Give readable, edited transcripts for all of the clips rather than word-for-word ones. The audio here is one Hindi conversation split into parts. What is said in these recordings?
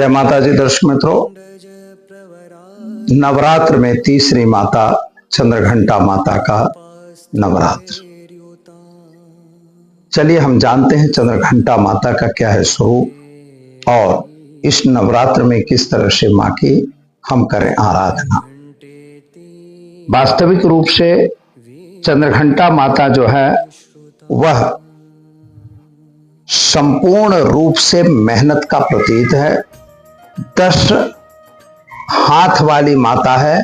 जय माता जी। दर्शक मित्रों, नवरात्र में तीसरी माता चंद्रघंटा माता का नवरात्र। चलिए हम जानते हैं चंद्रघंटा माता का क्या है स्वरूप और इस नवरात्र में किस तरह से मां की हम करें आराधना। वास्तविक रूप से चंद्रघंटा माता जो है वह संपूर्ण रूप से मेहनत का प्रतीक है। 10 हाथ वाली माता है,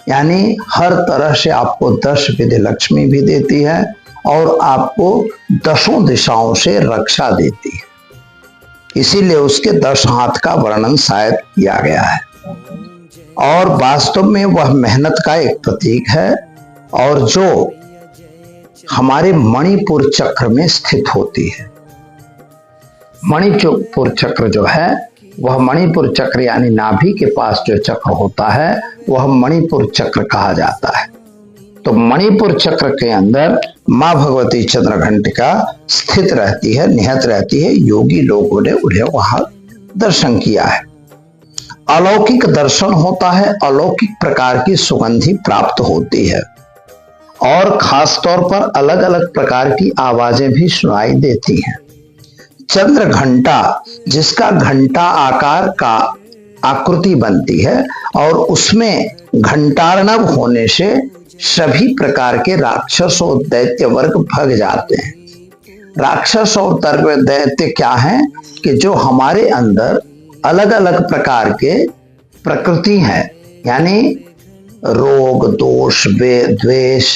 यानी हर तरह से आपको 10 विधि लक्ष्मी भी देती है और आपको 10 दिशाओं से रक्षा देती है। इसीलिए उसके 10 हाथ का वर्णन शायद किया गया है और वास्तव में वह मेहनत का एक प्रतीक है और जो हमारे मणिपुर चक्र में स्थित होती है। मणिपुर चक्र जो है वह मणिपुर चक्र यानी नाभि के पास जो चक्र होता है वह मणिपुर चक्र कहा जाता है। तो मणिपुर चक्र के अंदर मां भगवती चंद्रघंटिका स्थित रहती है, निहित रहती है। योगी लोगों ने उन्हें वहां दर्शन किया है। अलौकिक दर्शन होता है, अलौकिक प्रकार की सुगंधि प्राप्त होती है और खास तौर पर अलग अलग प्रकार की आवाजें भी सुनाई देती हैं। चंद्र घंटा, जिसका घंटा आकार का आकृति बनती है और उसमें घंटार्णव होने से सभी प्रकार के राक्षस और दैत्य वर्ग भग जाते हैं। राक्षस और दैत्य क्या हैं कि जो हमारे अंदर अलग अलग प्रकार के प्रकृति हैं, यानी रोग, दोष, द्वेष,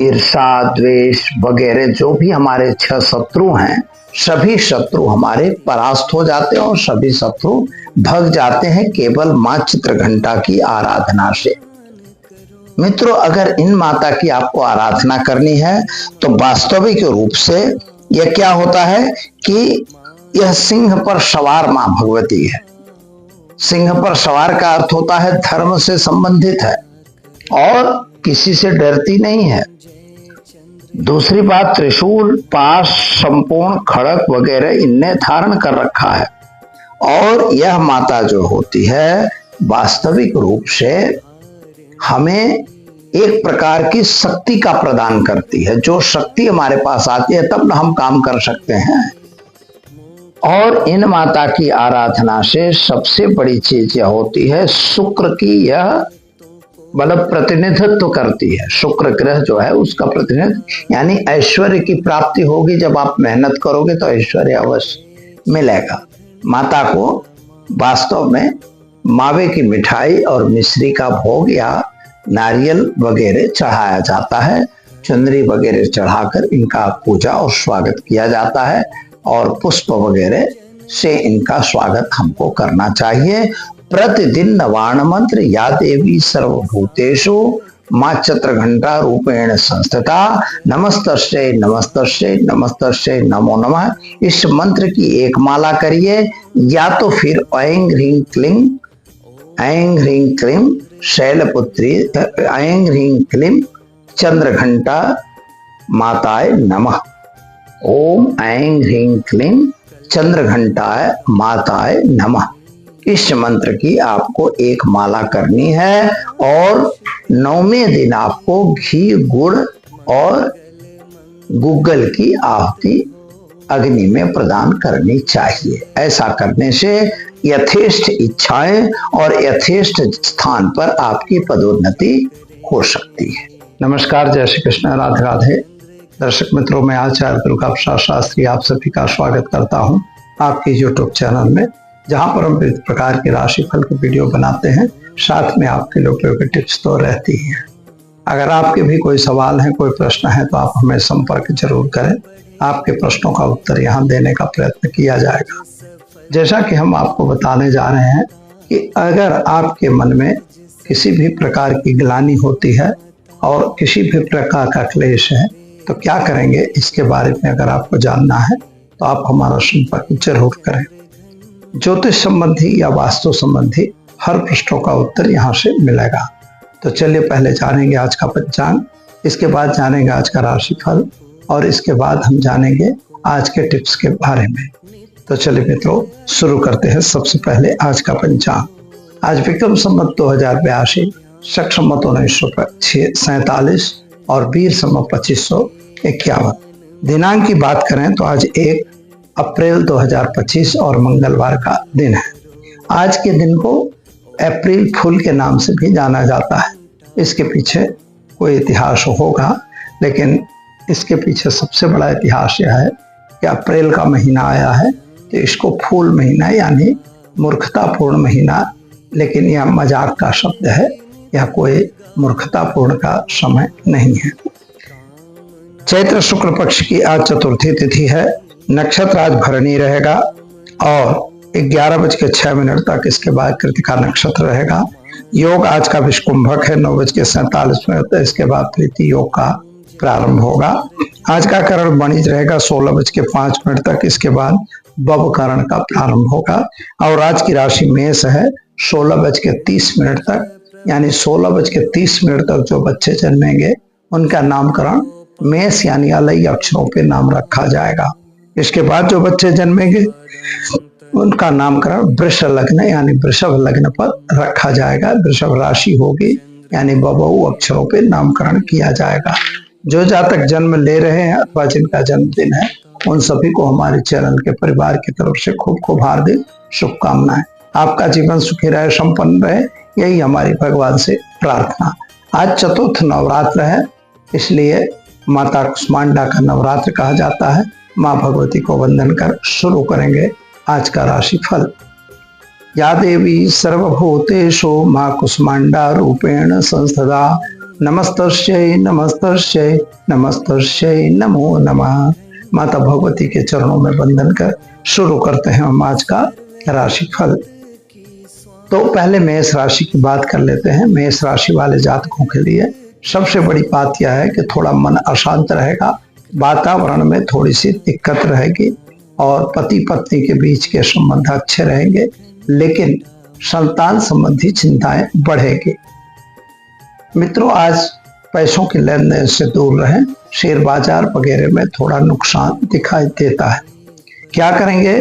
ईर्षा, द्वेष वगैरह जो भी हमारे 6 शत्रु हैं, सभी शत्रु हमारे परास्त हो जाते हैं और सभी शत्रु भग जाते हैं केवल मां चित्रघंटा की आराधना से। मित्रों, अगर इन माता की आपको आराधना करनी है तो वास्तविक रूप से यह क्या होता है कि यह सिंह पर सवार मां भगवती है। सिंह पर सवार का अर्थ होता है धर्म से संबंधित है और किसी से डरती नहीं है। दूसरी बात, त्रिशूल, पाश, संपूर्ण खड़क वगैरह इनने धारण कर रखा है और यह माता जो होती है वास्तविक रूप से हमें एक प्रकार की शक्ति का प्रदान करती है। जो शक्ति हमारे पास आती है तब हम काम कर सकते हैं। और इन माता की आराधना से सबसे बड़ी चीज यह होती है, शुक्र की यह मतलब प्रतिनिधित्व करती है। शुक्र ग्रह जो है उसका प्रतिनिधित्व, यानी ऐश्वर्य की प्राप्ति होगी। जब आप मेहनत करोगे तो ऐश्वर्य अवश्य मिलेगा। माता को वास्तव में मावे की मिठाई और मिश्री का भोग या नारियल वगैरह चढ़ाया जाता है। चुनरी वगैरह चढ़ाकर इनका पूजा और स्वागत किया जाता है और पुष्प वगैरह से इनका स्वागत हमको करना चाहिए। प्रतिदिन नवार्ण मंत्र या देवी सर्वभूतेषु मां चंद्रघंटा रूपेण संस्थिता नमस्तस्यै नमस्तस्यै नमस्तस्यै नमो नमः। इस मंत्र की एक माला करिए या तो फिर ऐं ह्रीं क्लीं शैलपुत्री, ऐं ह्रीं क्लीं चंद्रघंटा माताय नमः। ओम ऐं ह्रीं क्लीं चंद्रघंटाय माताय नमः। इस मंत्र की आपको एक माला करनी है और 9वें दिन आपको घी, गुड़ और गूगल की आहुति अग्नि में प्रदान करनी चाहिए। ऐसा करने से यथेष्ट इच्छाएं और यथेष्ट स्थान पर आपकी पदोन्नति हो सकती है। नमस्कार, जय श्री कृष्ण, राधे राधे। दर्शक मित्रों, मैं आचार्य दुर्गा प्रसाद शास्त्री आप सभी का स्वागत करता हूं आपके यूट्यूब चैनल में, जहां पर हम विभिन्न प्रकार के राशिफल के वीडियो बनाते हैं। साथ में आपके लोगों के टिप्स तो रहती ही हैं। अगर आपके भी कोई सवाल है, कोई प्रश्न है तो आप हमें संपर्क जरूर करें। आपके प्रश्नों का उत्तर यहाँ देने का प्रयत्न किया जाएगा। जैसा कि हम आपको बताने जा रहे हैं कि अगर आपके मन में किसी भी प्रकार की ग्लानि होती है और किसी भी प्रकार का क्लेश है तो क्या करेंगे, इसके बारे में अगर आपको जानना है तो आप हमारा संपर्क जरूर करें। ज्योतिष संबंधी या वास्तु संबंधी हर प्रश्नों का उत्तर यहाँ से मिलेगा। तो चलिए पहले जानेंगे आज का पंचांग, इसके बाद जानेंगे आज का राशिफल और इसके बाद हम जानेंगे आज के टिप्स के बारे में। तो चलिए मित्रों शुरू करते हैं। सबसे पहले आज का पंचांग। आज विक्रम संवत 2082, शक संवत 1947 और वीर संवत 2551। दिनांक की बात करें तो आज 1 अप्रैल 2025 और मंगलवार का दिन है। आज के दिन को अप्रैल फूल के नाम से भी जाना जाता है। इसके पीछे कोई इतिहास होगा, लेकिन इसके पीछे सबसे बड़ा इतिहास यह है कि अप्रैल का महीना आया है तो इसको फूल महीना यानी मूर्खतापूर्ण महीना, लेकिन यह मजाक का शब्द है, यह कोई मूर्खतापूर्ण का समय नहीं है। चैत्र शुक्ल पक्ष की आज चतुर्थी तिथि है। नक्षत्र आज भरणी रहेगा और 11:06 तक इसके बाद कृतिका नक्षत्र रहेगा। योग आज का विषकुंभक है। 9:47 इसके बाद प्रीति योग का प्रारंभ होगा। आज का करण वणिज रहेगा 16:05 तक, इसके बाद बब करण का प्रारंभ होगा। और आज की राशि मेष है 16:30 तक, यानी 16:30 तक जो बच्चे जन्मेंगे उनका नामकरण मेष यानी अलई अक्षरों पे नाम रखा जाएगा। इसके बाद जो बच्चे जन्मेंगे उनका नामकरण वृष लग्न यानी वृषभ लग्न पर रखा जाएगा। वृषभ राशि होगी यानी बबऊ अक्षरों पे नामकरण किया जाएगा। जो जातक जन्म ले रहे हैं अथवा जिनका जन्मदिन है उन सभी को हमारे चैनल के परिवार की तरफ से खूब खूब हार्दिक शुभकामनाएं। आपका जीवन सुखी रहे, संपन्न रहे, यही हमारी भगवान से प्रार्थना। आज चतुर्थ नवरात्र है, इसलिए माता कुष्मांडा का नवरात्र कहा जाता है। माँ भगवती को वंदन कर शुरू करेंगे आज का राशि फल। या देवी सर्वभूतेषु माँ कुष्मांडा रूपेण संस्थिता, नमस्तस्यै नमस्तस्यै नमस्तस्यै नमो नमः। माता भगवती के चरणों में वंदन कर शुरू करते हैं हम आज का राशि फल। तो पहले मेष राशि की बात कर लेते हैं। मेष राशि वाले जातकों के लिए सबसे बड़ी बात यह है कि थोड़ा मन अशांत रहेगा, वातावरण में थोड़ी सी दिक्कत रहेगी और पति पत्नी के बीच के संबंध अच्छे रहेंगे, लेकिन संतान संबंधी चिंताएं बढ़ेगी। मित्रों, आज पैसों के लेन देन से दूर रहें। शेयर बाजार वगैरह में थोड़ा नुकसान दिखाई देता है। क्या करेंगे?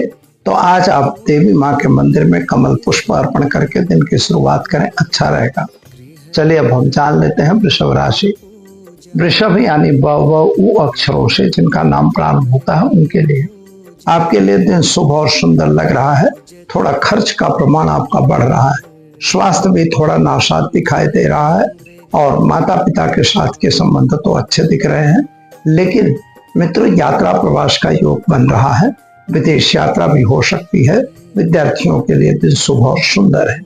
तो आज आप देवी माँ के मंदिर में कमल पुष्प अर्पण करके दिन की शुरुआत करें, अच्छा रहेगा। चलिए अब हम जान लेते हैं वृषभ राशि। वृषभ यानी व अक्षरों से जिनका नाम प्रारंभ होता है उनके लिए आपके लिए दिन शुभ और सुंदर लग रहा है। थोड़ा खर्च का प्रमाण आपका बढ़ रहा है। स्वास्थ्य भी थोड़ा नासाज दिखाई दे रहा है और माता पिता के साथ के संबंध तो अच्छे दिख रहे हैं, लेकिन मित्रों यात्रा प्रवास का योग बन रहा है। विदेश यात्रा भी हो सकती है। विद्यार्थियों के लिए दिन शुभ और सुंदर है।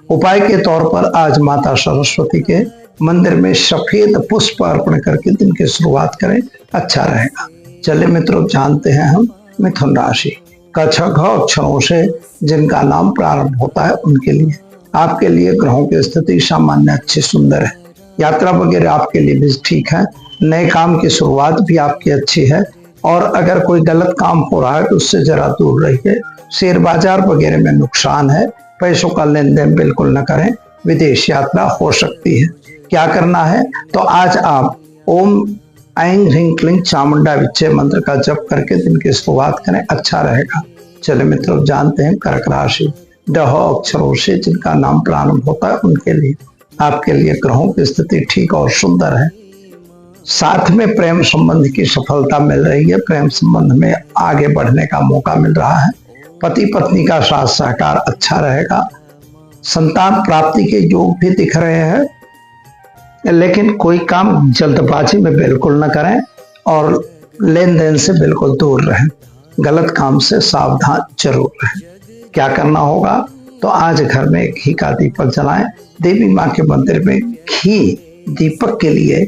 उपाय के तौर पर आज माता सरस्वती के मंदिर में सफेद पुष्प अर्पण करके दिन की शुरुआत करें, अच्छा रहेगा। चलिए मित्रों जानते हैं हम मिथुन राशि। क छ घ अक्षरों से जिनका नाम प्रारंभ होता है उनके लिए आपके लिए ग्रहों की स्थिति सामान्य अच्छी सुंदर है। यात्रा वगैरह आपके लिए भी ठीक है। नए काम की शुरुआत भी आपकी अच्छी है और अगर कोई गलत काम हो रहा है तो उससे जरा दूर रहिए। शेयर बाजार वगैरह में नुकसान है। पैसों का लेन देन बिल्कुल न करें। विदेश यात्रा हो सकती है। क्या करना है? तो आज आप ओम ऐं ह्रीं क्लीं चामुंडा विच्चे मंत्र का जप करके दिन की शुरुआत करें, अच्छा रहेगा। चले मित्रों जानते हैं कर्क राशि। डह अक्षरों से जिनका नाम प्रारंभ होता है उनके लिए आपके लिए ग्रहों की स्थिति ठीक और सुंदर है। साथ में प्रेम संबंध की सफलता मिल रही है। प्रेम संबंध में आगे बढ़ने का मौका मिल रहा है। पति पत्नी का साथ सहकार अच्छा रहेगा। संतान प्राप्ति के योग भी दिख रहे हैं, लेकिन कोई काम जल्दबाजी में बिल्कुल न करें और लेन देन से बिल्कुल दूर रहें। गलत काम से सावधान जरूर रहें। क्या करना होगा? तो आज घर में घी का दीपक जलाएं। देवी माँ के मंदिर में घी दीपक के लिए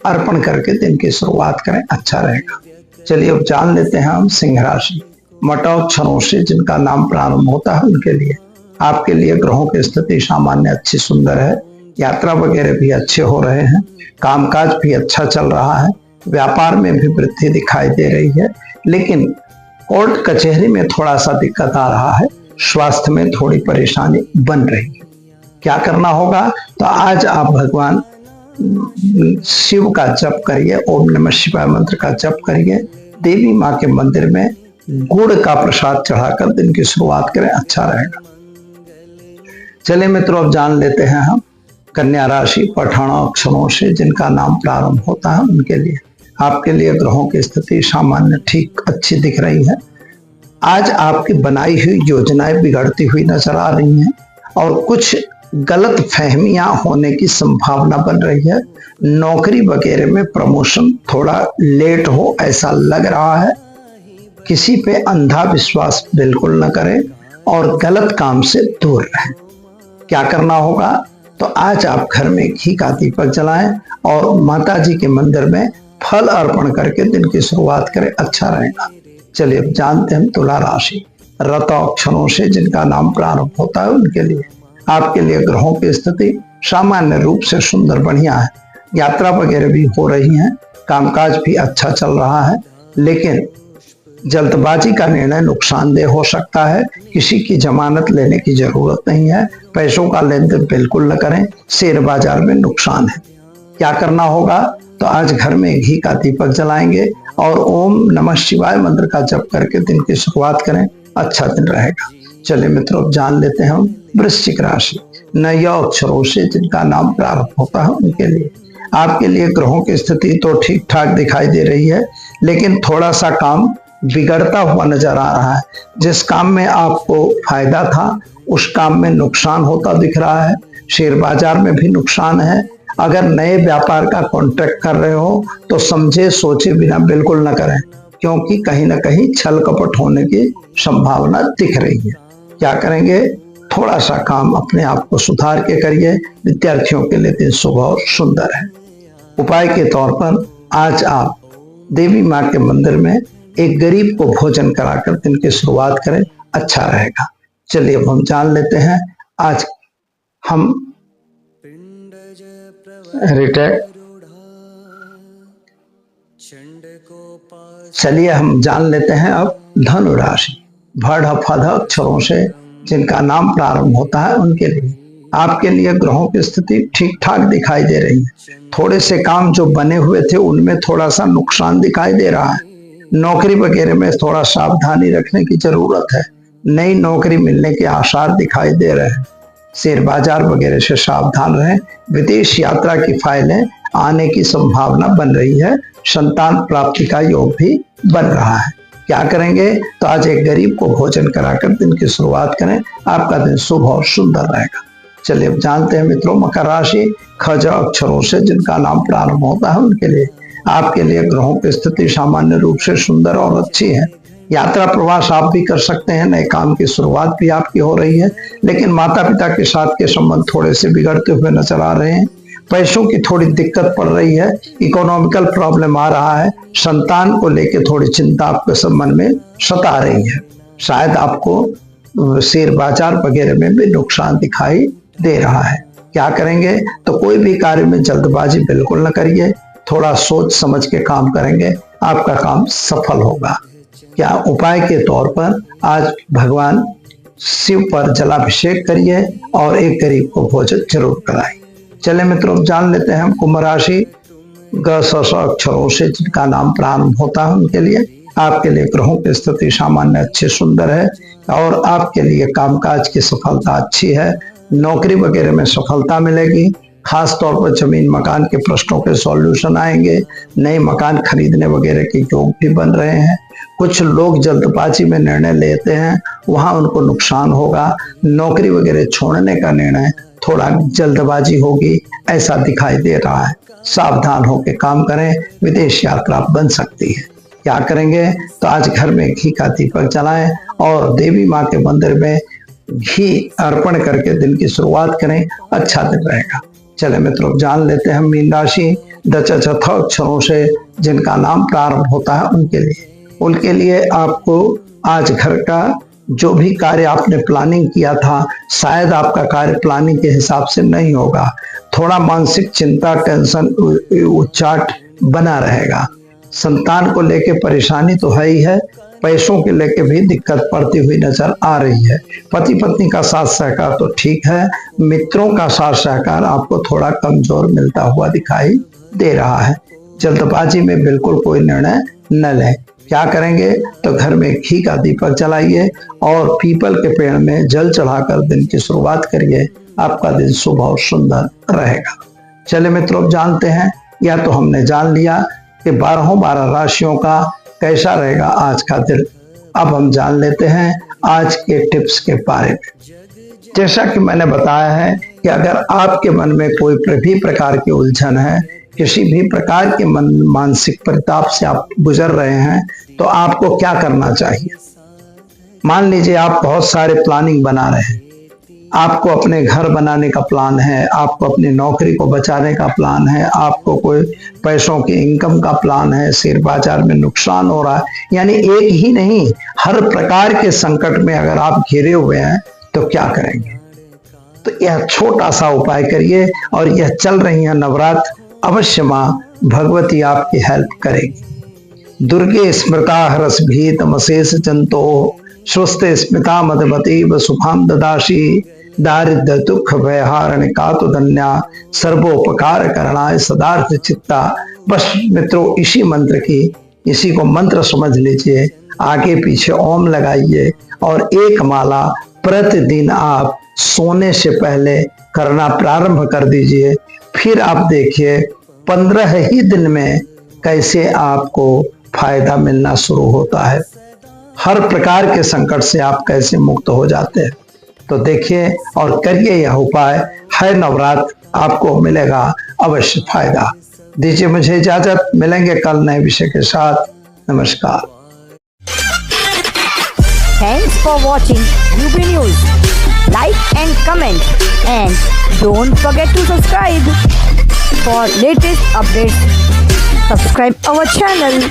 अर्पण करके दिन की शुरुआत करें, अच्छा रहेगा। चलिए अब जान लेते हैं हम सिंह राशि। मटौ अक्षरों से जिनका नाम प्रारंभ होता है उनके लिए आपके लिए ग्रहों की स्थिति सामान्य अच्छी सुंदर है। यात्रा वगैरह भी अच्छे हो रहे हैं। कामकाज भी अच्छा चल रहा है। व्यापार में भी वृद्धि दिखाई दे रही है, लेकिन कोर्ट कचहरी में थोड़ा सा दिक्कत आ रहा है। स्वास्थ्य में थोड़ी परेशानी बन रही है। क्या करना होगा? तो आज आप भगवान शिव का जप करिए। ओम नमः शिवाय मंत्र का जप करिए। देवी माँ के मंदिर में गुड़ का प्रसाद चढ़ाकर दिन की शुरुआत करें, अच्छा रहेगा। चलिए मित्रों, अब जान लेते हैं हम कन्या राशि पठाना अक्षरों से जिनका नाम प्रारंभ होता है उनके लिए। आपके लिए ग्रहों की स्थिति सामान्य ठीक अच्छी दिख रही है। आज आपकी बनाई हुई योजनाएं बिगड़ती हुई नजर आ रही हैं और कुछ गलत फहमियां होने की संभावना बन रही है। नौकरी वगैरह में प्रमोशन थोड़ा लेट हो ऐसा लग रहा है। किसी पे अंधा विश्वास बिल्कुल न करें और गलत काम से दूर रहें। क्या करना होगा, तो आज आप घर में घी का दीपक जलाएं और माता जी के मंदिर में फल अर्पण करके दिन की शुरुआत करें, अच्छा रहेगा। चलिए अब जानते हैं तुला राशि रत अक्षरों से जिनका नाम प्रारंभ होता है उनके लिए। आपके लिए ग्रहों की स्थिति सामान्य रूप से सुंदर बढ़िया है। यात्रा वगैरह भी हो रही है, कामकाज भी अच्छा चल रहा है, लेकिन जल्दबाजी का निर्णय नुकसानदेह हो सकता है। किसी की जमानत लेने की जरूरत नहीं है। पैसों का लेन देन बिल्कुल न करें, शेयर बाजार में नुकसान है। क्या करना होगा, तो आज घर में घी का दीपक जलाएंगे और ओम नमः शिवाय मंत्र का जप करके दिन की शुरुआत करें, अच्छा दिन रहेगा। चलिए मित्रों, जान लेते हैं हम वृश्चिक राशि नय अक्षरों से जिनका नाम प्रारंभ होता है उनके लिए। आपके लिए ग्रहों की स्थिति तो ठीक ठाक दिखाई दे रही है, लेकिन थोड़ा सा काम बिगड़ता हुआ नजर आ रहा है। जिस काम में आपको फायदा था उस काम में नुकसान होता दिख रहा है। शेयर बाजार में भी नुकसान है। अगर नए व्यापार का कॉन्ट्रैक्ट कर रहे हो तो समझे सोचे बिना बिल्कुल न करें, क्योंकि कहीं ना कहीं छल कपट होने की संभावना दिख रही है। क्या करेंगे, थोड़ा सा काम अपने आप को सुधार के करिए। विद्यार्थियों के लिए दिन शुभ और सुंदर है। उपाय के तौर पर आज आप देवी माँ के मंदिर में एक गरीब को भोजन कराकर दिन की शुरुआत करें, अच्छा रहेगा। चलिए अब हम जान लेते हैं आज हम चलिए हम जान लेते हैं अब धनु राशि भड़ फध अक्षरों से जिनका नाम प्रारंभ होता है उनके लिए। आपके लिए ग्रहों की स्थिति ठीक ठाक दिखाई दे रही है। थोड़े से काम जो बने हुए थे उनमें थोड़ा सा नुकसान दिखाई दे रहा है। नौकरी वगैरह में थोड़ा सावधानी रखने की जरूरत है। नई नौकरी मिलने के आसार दिखाई दे रहे हैं। शेयर बाजार वगैरह से सावधान रहें। विदेश यात्रा की फाइलें आने की संभावना बन रही है। संतान प्राप्ति का योग भी बन रहा है। क्या करेंगे, तो आज एक गरीब को भोजन कराकर दिन की शुरुआत करें, आपका दिन शुभ और सुंदर रहेगा। चलिए अब जानते हैं मित्रों मकर राशि खज अक्षरों से जिनका नाम प्रारंभ होता है उनके लिए। आपके लिए ग्रहों की स्थिति सामान्य रूप से सुंदर और अच्छी है। यात्रा प्रवास आप भी कर सकते हैं। नए काम की शुरुआत भी आपकी हो रही है, लेकिन माता पिता के साथ के संबंध थोड़े से बिगड़ते हुए नजर आ रहे हैं। पैसों की थोड़ी दिक्कत पड़ रही है। इकोनॉमिकल प्रॉब्लम आ रहा है। संतान को लेकर थोड़ी चिंता आपके संबंध में सता रही है। शायद आपको शेयर बाजार वगैरह में भी नुकसान दिखाई दे रहा है। क्या करेंगे, तो कोई भी कार्य में जल्दबाजी बिल्कुल न करिए। थोड़ा सोच समझ के काम करेंगे, आपका काम सफल होगा। क्या उपाय के तौर पर आज भगवान शिव पर जलाभिषेक करिए और एक गरीब को भोजन जरूर कराइए। चले मित्रों, जान लेते हैं हम कुंभ राशि ग स अक्षरों से जिनका नाम प्रारंभ होता है उनके लिए। आपके लिए ग्रहों की स्थिति सामान्य अच्छी सुंदर है और आपके लिए कामकाज की सफलता अच्छी है। नौकरी वगैरह में सफलता मिलेगी। खास तौर पर जमीन मकान के प्रश्नों के सॉल्यूशन आएंगे। नए मकान खरीदने वगैरह के योग भी बन रहे हैं। कुछ लोग जल्दबाजी में निर्णय लेते हैं, वहां उनको नुकसान होगा। नौकरी वगैरह छोड़ने का निर्णय थोड़ा जल्दबाजी होगी ऐसा दिखाई दे रहा है। सावधान होकर काम करें, विदेश यात्रा बन सकती है। क्या करेंगे, तो आज घर में घी का दीपक जलाएं और देवी माँ के मंदिर में घी अर्पण करके दिन की शुरुआत करें, अच्छा दिन रहेगा। चले मित्रों, जान लेते हैं मीन राशि डच अक्षरों से जिनका नाम प्रारंभ होता है उनके लिए आपको आज घर का जो भी कार्य आपने प्लानिंग किया था, शायद आपका कार्य प्लानिंग के हिसाब से नहीं होगा। थोड़ा मानसिक चिंता, टेंशन, उच्चाट बना रहेगा। संतान को लेके परेशानी तो है ही है। पैसों के लेके भी दिक्कत पड़ती हुई नजर आ रही है। पति पत्नी का साथ सहकार तो ठीक है, मित्रों का साथ सहकार आपको थोड़ा कमजोर मिलता हुआ दिखाई दे रहा है। जल्दबाजी में बिल्कुल कोई निर्णय न लें। क्या करेंगे तो घर में घी का दीपक जलाइए और पीपल के पेड़ में जल चढ़ाकर दिन की शुरुआत करिए। आपका दिन शुभ और सुंदर रहेगा। चलिए मित्रों, अब जानते हैं, या तो हमने जान लिया कि 12 राशियों का कैसा रहेगा आज का दिन। अब हम जान लेते हैं आज के टिप्स के बारे में। जैसा कि मैंने बताया है कि अगर आपके मन में कोई भी प्रकार की उलझन है, किसी भी प्रकार के मानसिक परिताप से आप गुजर रहे हैं, तो आपको क्या करना चाहिए। मान लीजिए आप बहुत सारे प्लानिंग बना रहे हैं, आपको अपने घर बनाने का प्लान है, आपको अपनी नौकरी को बचाने का प्लान है, आपको कोई पैसों की इनकम का प्लान है, शेयर बाजार में नुकसान हो रहा है, यानी एक ही नहीं, हर प्रकार के संकट में अगर आप घिरे हुए हैं तो क्या करेंगे। तो यह छोटा सा उपाय करिए और यह चल रही है नवरात्र, अवश्य मां भगवती आपकी हेल्प करेगी। दुर्गे स्मृता हरस भीतमशेष जंतो स्वस्थ स्मिता मदमती वसुभाम ददाशी दारिद्र दुख भयहारण का तो धन्या सर्वोपकार करणाय सदार्थ चित्ता। बस मित्रों, इसी को मंत्र समझ लीजिए, आगे पीछे ओम लगाइए और एक माला प्रतिदिन आप सोने से पहले करना प्रारंभ कर दीजिए। फिर आप देखिए 15 ही दिन में कैसे आपको फायदा मिलना शुरू होता है, हर प्रकार के संकट से आप कैसे मुक्त हो जाते हैं। तो देखिए और करिए यह उपाय, है नवरात्र, आपको मिलेगा अवश्य फायदा। दीजिए मुझे इजाजत, मिलेंगे कल नए विषय के साथ। नमस्कार। Thanks for watching UB News. Like and comment, and don't forget to subscribe for latest updates. Subscribe our channel.